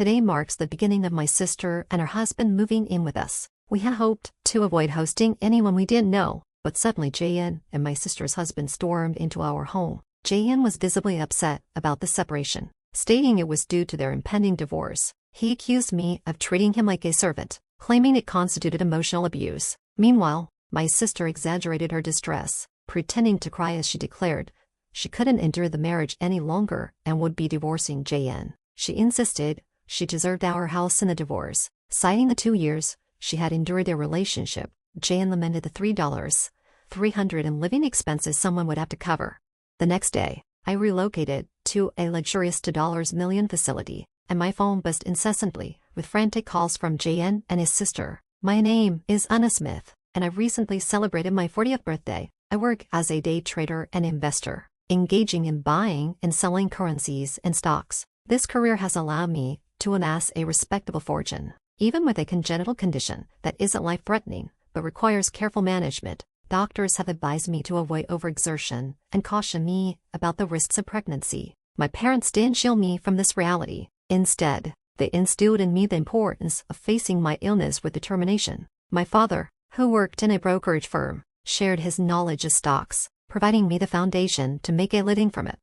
Today marks the beginning of my sister and her husband moving in with us. We had hoped to avoid hosting anyone we didn't know, but suddenly Jayan and my sister's husband stormed into our home. Jayan was visibly upset about the separation, stating it was due to their impending divorce. He accused me of treating him like a servant, claiming it constituted emotional abuse. Meanwhile, my sister exaggerated her distress, pretending to cry as she declared she couldn't endure the marriage any longer and would be divorcing Jayan. She insisted she deserved our house in the divorce, citing the 2 years she had endured their relationship. Jayan lamented the $300 in living expenses someone would have to cover. The next day, I relocated to a luxurious $2 million facility, and my phone buzzed incessantly with frantic calls from Jayan and his sister. My name is Anna Smith, and I recently celebrated my 40th birthday. I work as a day trader and investor, engaging in buying and selling currencies and stocks. This career has allowed me to amass a respectable fortune, even with a congenital condition that isn't life-threatening but requires careful management. Doctors have advised me to avoid overexertion and caution me about the risks of pregnancy. My parents didn't shield me from this reality. Instead, they instilled in me the importance of facing my illness with determination. My father, who worked in a brokerage firm, shared his knowledge of stocks, providing me the foundation to make a living from it.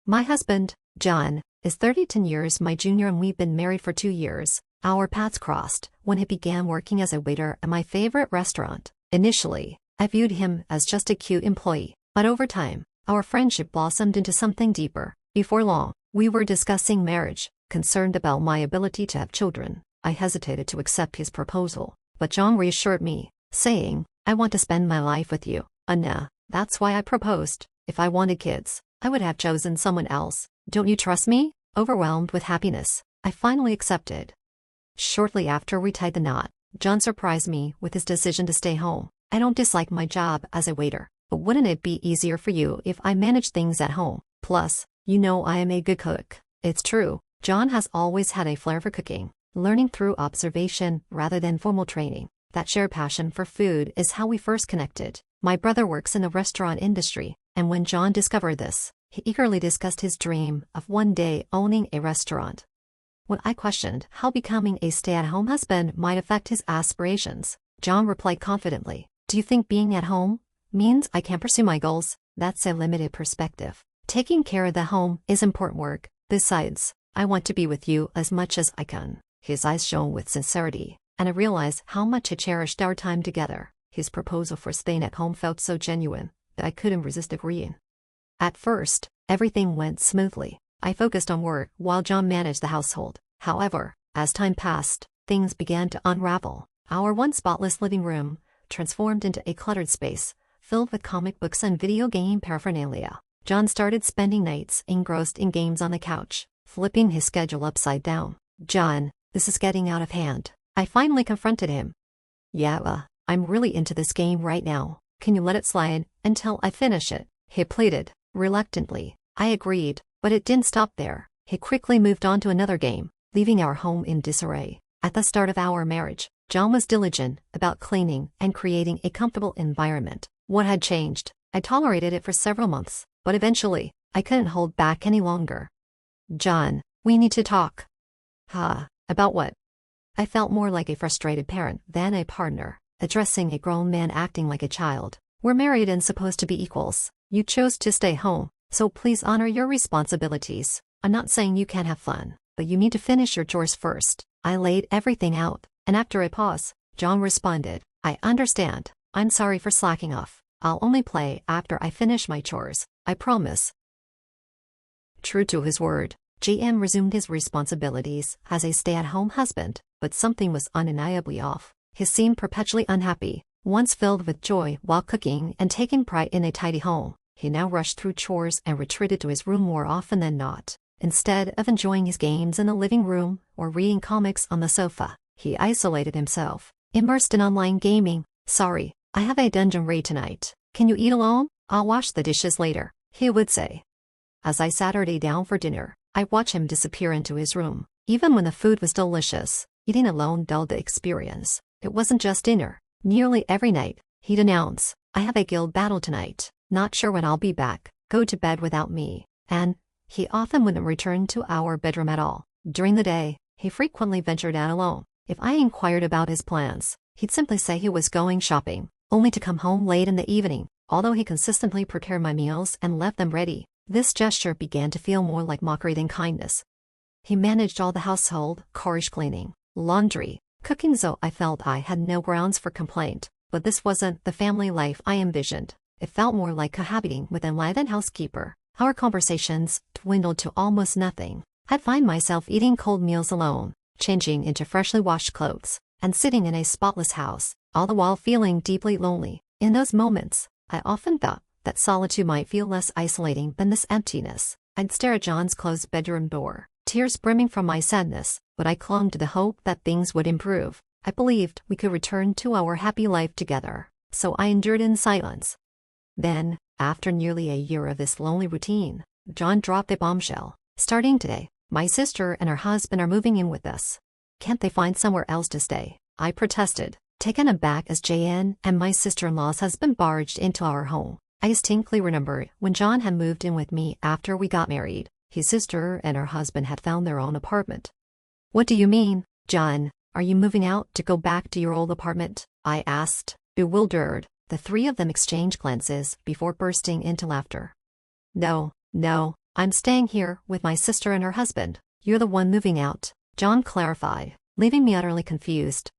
My husband, John, is 10 years my junior, and we've been married for 2 years. Our paths crossed when he began working as a waiter at my favorite restaurant. Initially, I viewed him as just a cute employee, but over time, our friendship blossomed into something deeper. Before long, we were discussing marriage. Concerned about my ability to have children, I hesitated to accept his proposal, but John reassured me, saying, "I want to spend my life with you, Anna. That's why I proposed. If I wanted kids, I would have chosen someone else. Don't you trust me?" Overwhelmed with happiness, I finally accepted. Shortly after we tied the knot, John surprised me with his decision to stay home. "I don't dislike my job as a waiter, but wouldn't it be easier for you if I managed things at home? Plus, you know I am a good cook." It's true, John has always had a flair for cooking, learning through observation rather than formal training. That shared passion for food is how we first connected. My brother works in the restaurant industry, and when John discovered this, he eagerly discussed his dream of one day owning a restaurant. When I questioned how becoming a stay-at-home husband might affect his aspirations, John replied confidently, "Do you think being at home means I can't pursue my goals? That's a limited perspective. Taking care of the home is important work. Besides, I want to be with you as much as I can." His eyes shone with sincerity, and I realized how much he cherished our time together. His proposal for staying at home felt so genuine that I couldn't resist agreeing. At first, everything went smoothly. I focused on work while John managed the household. However, as time passed, things began to unravel. Our once spotless living room transformed into a cluttered space, filled with comic books and video game paraphernalia. John started spending nights engrossed in games on the couch, flipping his schedule upside down. "John, this is getting out of hand." I finally confronted him. "Yeah, I'm really into this game right now. Can you let it slide until I finish it?" he pleaded. Reluctantly, I agreed, but it didn't stop there. He quickly moved on to another game, leaving our home in disarray. At the start of our marriage, John was diligent about cleaning and creating a comfortable environment. What had changed? I tolerated it for several months, but eventually, I couldn't hold back any longer. "John, we need to talk." About what?" I felt more like a frustrated parent than a partner, addressing a grown man acting like a child. "We're married and supposed to be equals. You chose to stay home, so please honor your responsibilities. I'm not saying you can't have fun, but you need to finish your chores first." I laid everything out, and after a pause, John responded, "I understand. I'm sorry for slacking off. I'll only play after I finish my chores, I promise." True to his word, JM resumed his responsibilities as a stay-at-home husband, but something was undeniably off. He seemed perpetually unhappy. Once filled with joy while cooking and taking pride in a tidy home, he now rushed through chores and retreated to his room more often than not. Instead of enjoying his games in the living room or reading comics on the sofa, he isolated himself, immersed in online gaming. "Sorry, I have a dungeon raid tonight. Can you eat alone? I'll wash the dishes later," he would say. As I sat her down for dinner, I watched him disappear into his room. Even when the food was delicious, eating alone dulled the experience. It wasn't just dinner. Nearly every night, he'd announce, "I have a guild battle tonight. Not sure when I'll be back. Go to bed without me." And he often wouldn't return to our bedroom at all. During the day, He frequently ventured out alone. If I inquired about his plans, he'd simply say he was going shopping, only to come home late in the evening. Although he consistently prepared my meals and left them ready, this gesture began to feel more like mockery than kindness. He managed all the household, chores, cleaning, laundry, cooking, so I felt I had no grounds for complaint. But this wasn't the family life I envisioned. It felt more like cohabiting with an enlivened housekeeper. Our conversations dwindled to almost nothing. I'd find myself eating cold meals alone, changing into freshly washed clothes, and sitting in a spotless house, all the while feeling deeply lonely. In those moments, I often thought that solitude might feel less isolating than this emptiness. I'd stare at John's closed bedroom door, tears brimming from my sadness, but I clung to the hope that things would improve. I believed we could return to our happy life together, so I endured in silence. Then, after nearly a year of this lonely routine, John dropped a bombshell. Starting today, my sister and her husband are moving in with us. Can't they find somewhere else to stay? I protested, taken aback as JN and my sister-in-law's husband barged into our home. I distinctly remembered when John had moved in with me after we got married. His sister and her husband had found their own apartment. What do you mean, John? Are you moving out to go back to your old apartment? I asked, bewildered. The three of them exchanged glances before bursting into laughter. No, I'm staying here with my sister and her husband. You're the one moving out, John clarified, leaving me utterly confused.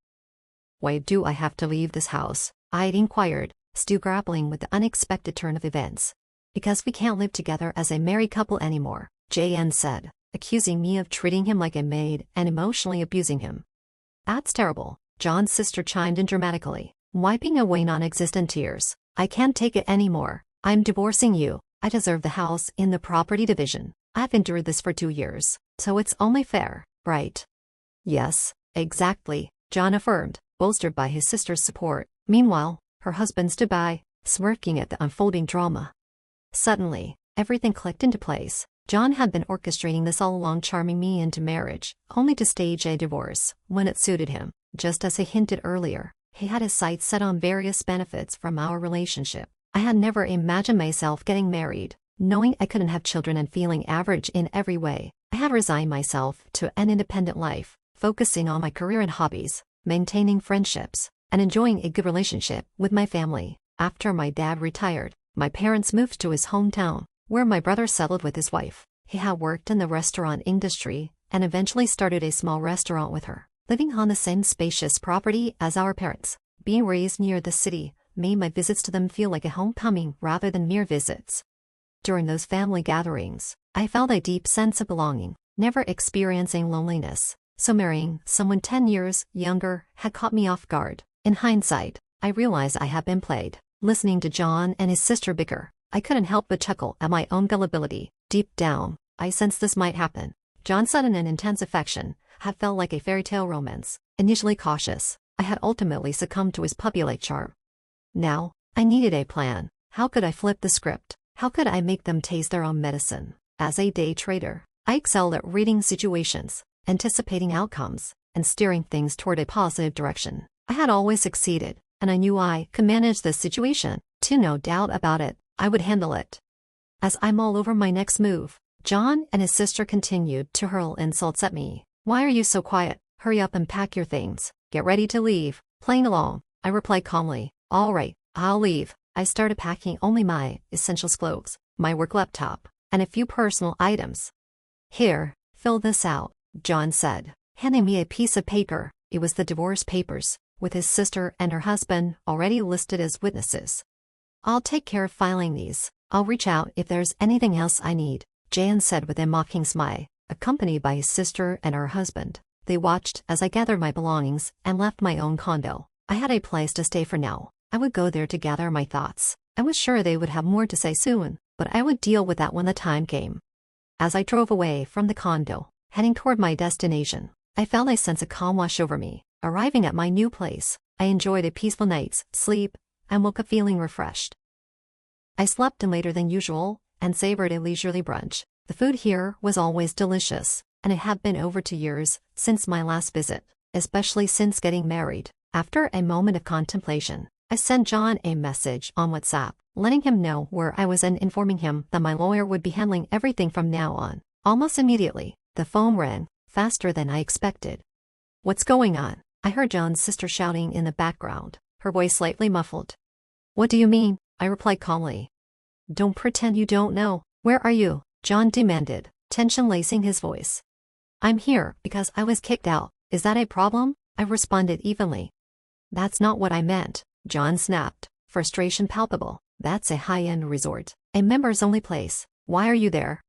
Why do I have to leave this house? I'd inquired, still grappling with the unexpected turn of events. Because we can't live together as a married couple anymore, JN said, accusing me of treating him like a maid and emotionally abusing him. That's terrible, John's sister chimed in dramatically, wiping away non-existent tears. I can't take it anymore. I'm divorcing you. I deserve the house in the property division. I've endured this for 2 years, so it's only fair, right? Yes, exactly, John affirmed, bolstered by his sister's support. Meanwhile, her husband stood by, smirking at the unfolding drama. Suddenly, everything clicked into place. John had been orchestrating this all along, charming me into marriage, only to stage a divorce when it suited him. Just as he hinted earlier, he had his sights set on various benefits from our relationship. I had never imagined myself getting married, knowing I couldn't have children and feeling average in every way. I had resigned myself to an independent life, focusing on my career and hobbies, maintaining friendships, and enjoying a good relationship with my family. After my dad retired, my parents moved to his hometown, where my brother settled with his wife. He had worked in the restaurant industry and eventually started a small restaurant with her. Living on the same spacious property as our parents, being raised near the city, made my visits to them feel like a homecoming rather than mere visits. During those family gatherings, I felt a deep sense of belonging, never experiencing loneliness. So marrying someone 10 years younger had caught me off guard. In hindsight, I realized I had been played. Listening to John and his sister bicker, I couldn't help but chuckle at my own gullibility. Deep down, I sensed this might happen. John's sudden and intense affection had felt like a fairy tale romance. Initially cautious, I had ultimately succumbed to his puppy-like charm. Now, I needed a plan. How could I flip the script? How could I make them taste their own medicine? As a day trader, I excelled at reading situations, anticipating outcomes, and steering things toward a positive direction. I had always succeeded, and I knew I could manage this situation. No doubt about it, I would handle it. As I mulled over my next move, John and his sister continued to hurl insults at me. Why are you so quiet? Hurry up and pack your things. Get ready to leave. Playing along, I replied calmly. All right, I'll leave. I started packing only my essential clothes, my work laptop, and a few personal items. Here, fill this out, John said, handing me a piece of paper. It was the divorce papers, with his sister and her husband already listed as witnesses. I'll take care of filing these. I'll reach out if there's anything else I need, Jan said with a mocking smile, accompanied by his sister and her husband. They watched as I gathered my belongings and left my own condo. I had a place to stay for now. I would go there to gather my thoughts. I was sure they would have more to say soon, but I would deal with that when the time came. As I drove away from the condo, heading toward my destination, I felt a sense of calm wash over me. Arriving at my new place, I enjoyed a peaceful night's sleep and woke up feeling refreshed. I slept in later than usual and savored a leisurely brunch. The food here was always delicious, and it had been over 2 years since my last visit, especially since getting married. After a moment of contemplation, I sent John a message on WhatsApp, letting him know where I was and informing him that my lawyer would be handling everything from now on. Almost immediately, the phone rang, faster than I expected. "What's going on?" I heard John's sister shouting in the background, her voice slightly muffled. "What do you mean?" I replied calmly. "Don't pretend you don't know. Where are you?" John demanded, tension lacing his voice. "I'm here because I was kicked out. Is that a problem?" I responded evenly. "That's not what I meant," John snapped, frustration palpable. "That's a high-end resort, a members-only place. Why are you there?"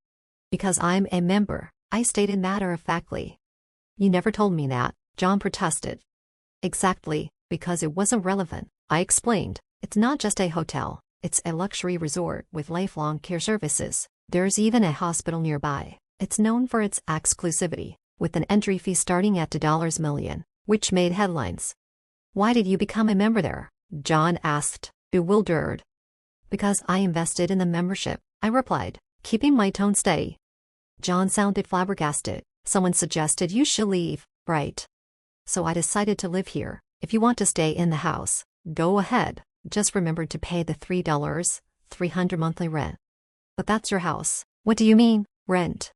"Because I'm a member," I stated matter-of-factly. "You never told me that," John protested. "Exactly, because it wasn't relevant," I explained. "It's not just a hotel, it's a luxury resort with lifelong care services. There's even a hospital nearby. It's known for its exclusivity, with an entry fee starting at $2 million, which made headlines." "Why did you become a member there?" John asked, bewildered. "Because I invested in the membership," I replied, keeping my tone steady. John sounded flabbergasted. "Someone suggested you should leave, right? So I decided to live here. If you want to stay in the house, go ahead. Just remember to pay the $300 monthly rent." "But that's your house." "What do you mean, rent?"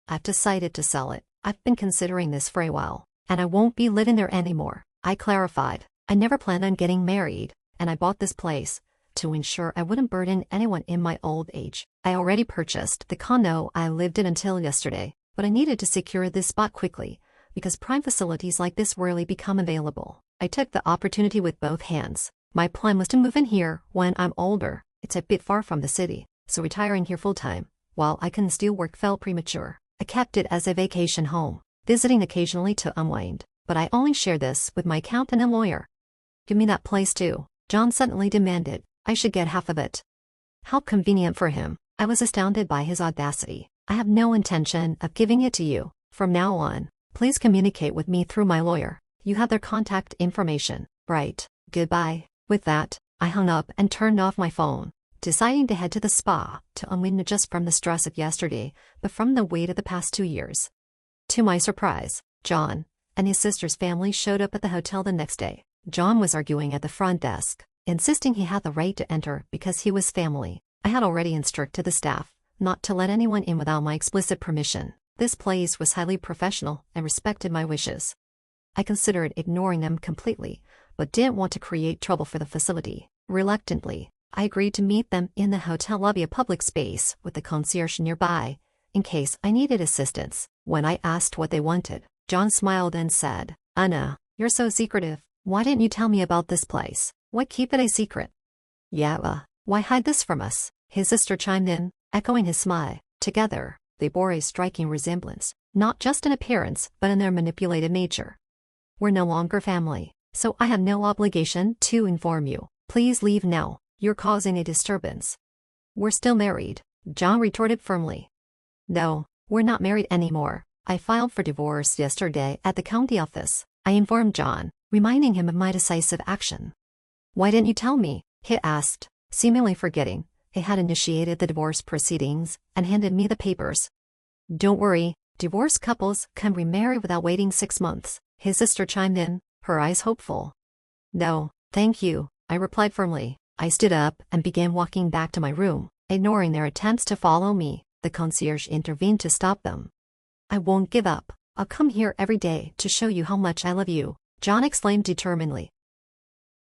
"I've decided to sell it. I've been considering this for a while, and I won't be living there anymore," I clarified. "I never planned on getting married, and I bought this place to ensure I wouldn't burden anyone in my old age. I already purchased the condo I lived in until yesterday, but I needed to secure this spot quickly, because prime facilities like this rarely become available. I took the opportunity with both hands. My plan was to move in here when I'm older. It's a bit far from the city, so retiring here full-time, while I can still work, felt premature. I kept it as a vacation home, visiting occasionally to unwind, but I only share this with my accountant and lawyer." "Give me that place too," John suddenly demanded. "I should get half of it." How convenient for him. I was astounded by his audacity. "I have no intention of giving it to you. From now on, please communicate with me through my lawyer. You have their contact information, right? Goodbye." With that, I hung up and turned off my phone, deciding to head to the spa to unwind not just from the stress of yesterday, but from the weight of the past 2 years. To my surprise, John and his sister's family showed up at the hotel the next day. John was arguing at the front desk, insisting he had the right to enter because he was family. I had already instructed the staff not to let anyone in without my explicit permission. This place was highly professional and respected my wishes. I considered ignoring them completely, but didn't want to create trouble for the facility. Reluctantly, I agreed to meet them in the hotel lobby, a public space with the concierge nearby, in case I needed assistance. When I asked what they wanted, John smiled and said, "Anna, you're so secretive. Why didn't you tell me about this place? Why keep it a secret?" "Yeah, why hide this from us?" his sister chimed in, echoing his smile. Together, they bore a striking resemblance, not just in appearance but in their manipulative nature. "We're no longer family, so I have no obligation to inform you. Please leave now. You're causing a disturbance." "We're still married," John retorted firmly. "No, we're not married anymore. I filed for divorce yesterday at the county office," I informed John, reminding him of my decisive action. "Why didn't you tell me?" he asked, seemingly forgetting he had initiated the divorce proceedings and handed me the papers. "Don't worry, divorced couples can remarry without waiting 6 months, his sister chimed in, her eyes hopeful. "No, thank you," I replied firmly. I stood up and began walking back to my room, ignoring their attempts to follow me. The concierge intervened to stop them. "I won't give up. I'll come here every day to show you how much I love you," John exclaimed determinedly.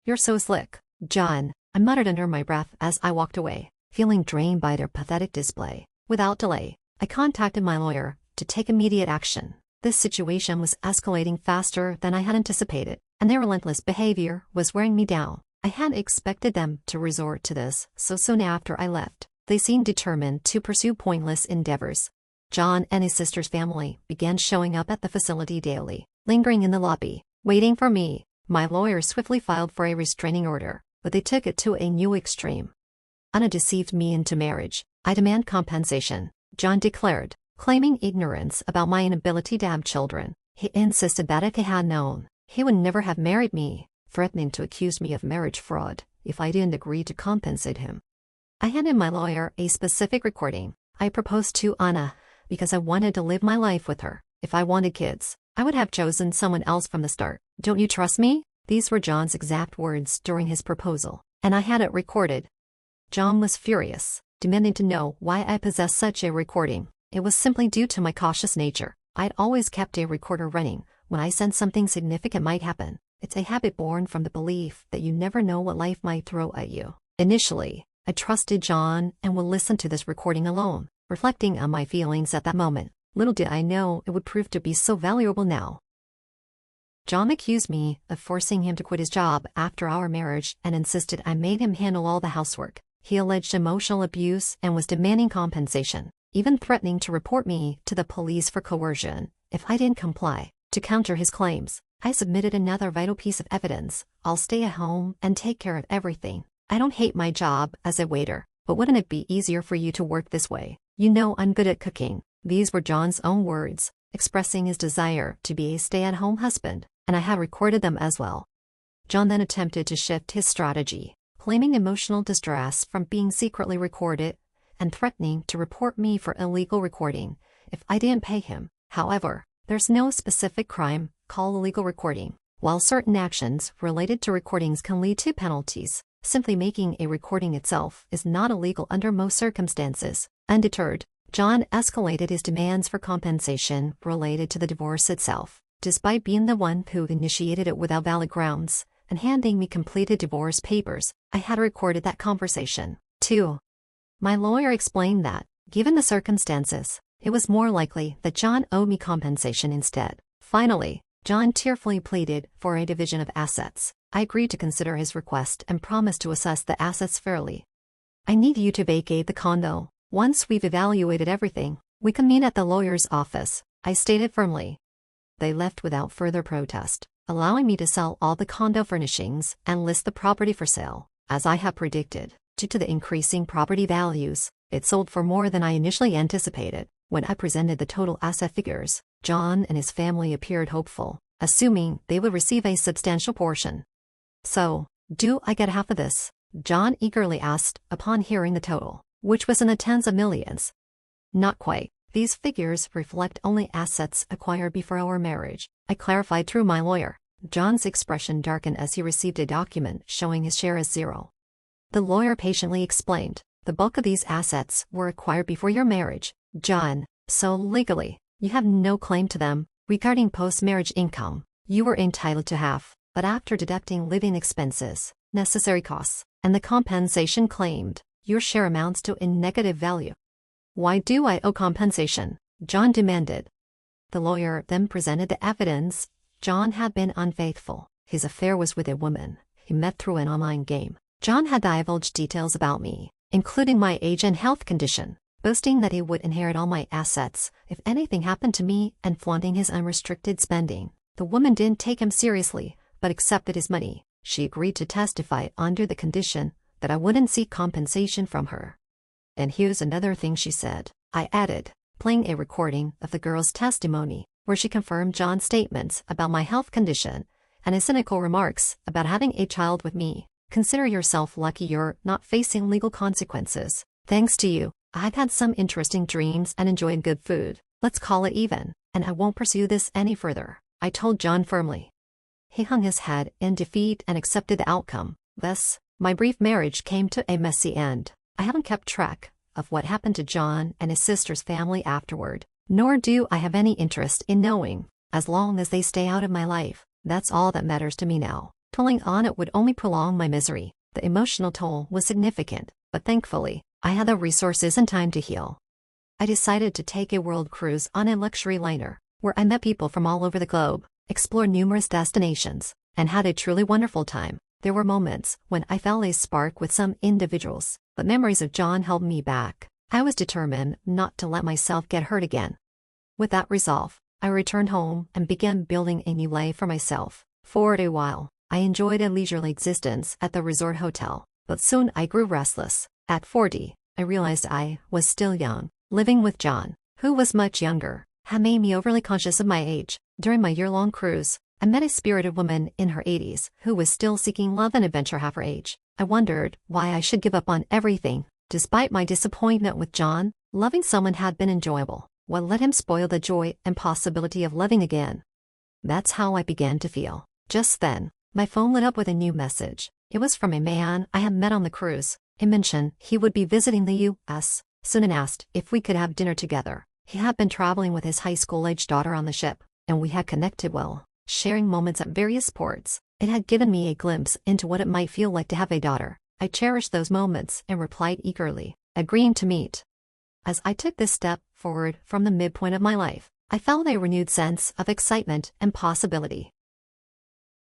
"You're so slick, John," I muttered under my breath as I walked away, feeling drained by their pathetic display. Without delay, I contacted my lawyer to take immediate action. This situation was escalating faster than I had anticipated, and their relentless behavior was wearing me down. I hadn't expected them to resort to this so soon after I left. They seemed determined to pursue pointless endeavors. John and his sister's family began showing up at the facility daily, lingering in the lobby, waiting for me. My lawyer swiftly filed for a restraining order, but they took it to a new extreme. "Anna deceived me into marriage. I demand compensation," John declared, claiming ignorance about my inability to have children. He insisted that if he had known, he would never have married me, threatening to accuse me of marriage fraud if I didn't agree to compensate him. I handed my lawyer a specific recording. I proposed to Anna because I wanted to live my life with her. If I wanted kids, I would have chosen someone else from the start. "Don't you trust me?" These were John's exact words during his proposal, and I had it recorded. John was furious, demanding to know why I possessed such a recording. It was simply due to my cautious nature, I'd always kept a recorder running when I sensed something significant might happen. It's a habit born from the belief that you never know what life might throw at you. Initially, I trusted John and would listen to this recording alone, reflecting on my feelings at that moment. Little did I know it would prove to be so valuable now. John accused me of forcing him to quit his job after our marriage and insisted I made him handle all the housework. He alleged emotional abuse and was demanding compensation, even threatening to report me to the police for coercion if I didn't comply. To counter his claims, I submitted another vital piece of evidence. I'll stay at home and take care of everything. I don't hate my job as a waiter, but wouldn't it be easier for you to work this way? You know I'm good at cooking. These were John's own words, expressing his desire to be a stay-at-home husband, and I had recorded them as well. John then attempted to shift his strategy, claiming emotional distress from being secretly recorded and threatening to report me for illegal recording if I didn't pay him. However, there's no specific crime called illegal recording. While certain actions related to recordings can lead to penalties, simply making a recording itself is not illegal under most circumstances. Undeterred, John escalated his demands for compensation related to the divorce itself, despite being the one who initiated it without valid grounds and handing me completed divorce papers. I had recorded that conversation, too. My lawyer explained that, given the circumstances, it was more likely that John owed me compensation instead. Finally, John tearfully pleaded for a division of assets. I agreed to consider his request and promised to assess the assets fairly. I need you to vacate the condo. Once we've evaluated everything, we can meet at the lawyer's office, I stated firmly. They left without further protest, allowing me to sell all the condo furnishings and list the property for sale. As I had predicted, due to the increasing property values, it sold for more than I initially anticipated. When I presented the total asset figures, John and his family appeared hopeful, assuming they would receive a substantial portion. So, do I get half of this? John eagerly asked upon hearing the total, which was in the tens of millions. Not quite. These figures reflect only assets acquired before our marriage, I clarified through my lawyer. John's expression darkened as he received a document showing his share as zero. The lawyer patiently explained, the bulk of these assets were acquired before your marriage, John, so legally, you have no claim to them. Regarding post-marriage income, you were entitled to half, but after deducting living expenses, necessary costs, and the compensation claimed, your share amounts to a negative value. Why do I owe compensation? John demanded. The lawyer then presented the evidence. John had been unfaithful. His affair was with a woman he met through an online game. John had divulged details about me, including my age and health condition, boasting that he would inherit all my assets if anything happened to me and flaunting his unrestricted spending. The woman didn't take him seriously, but accepted his money. She agreed to testify under the condition that I wouldn't seek compensation from her. And here's another thing she said, I added, playing a recording of the girl's testimony, where she confirmed John's statements about my health condition and his cynical remarks about having a child with me. Consider yourself lucky you're not facing legal consequences. Thanks to you, I've had some interesting dreams and enjoyed good food. Let's call it even, and I won't pursue this any further, I told John firmly. He hung his head in defeat and accepted the outcome. Thus, my brief marriage came to a messy end. I haven't kept track of what happened to John and his sister's family afterward, nor do I have any interest in knowing. As long as they stay out of my life, that's all that matters to me now. Dwelling on it would only prolong my misery. The emotional toll was significant, but thankfully, I had the resources and time to heal. I decided to take a world cruise on a luxury liner, where I met people from all over the globe, explored numerous destinations, and had a truly wonderful time. There were moments when I felt a spark with some individuals, but memories of John held me back. I was determined not to let myself get hurt again. With that resolve, I returned home and began building a new life for myself. For a while, I enjoyed a leisurely existence at the resort hotel, but soon I grew restless. At 40, I realized I was still young. Living with John, who was much younger, had made me overly conscious of my age. During my year-long cruise, I met a spirited woman in her 80s who was still seeking love and adventure half her age. I wondered why I should give up on everything. Despite my disappointment with John, loving someone had been enjoyable. What let him spoil the joy and possibility of loving again? That's how I began to feel. Just then, my phone lit up with a new message. It was from a man I had met on the cruise. He mentioned he would be visiting the U.S. soon and asked if we could have dinner together. He had been traveling with his high school-age daughter on the ship, and we had connected well, sharing moments at various ports. It had given me a glimpse into what it might feel like to have a daughter. I cherished those moments and replied eagerly, agreeing to meet. As I took this step forward from the midpoint of my life, I felt a renewed sense of excitement and possibility.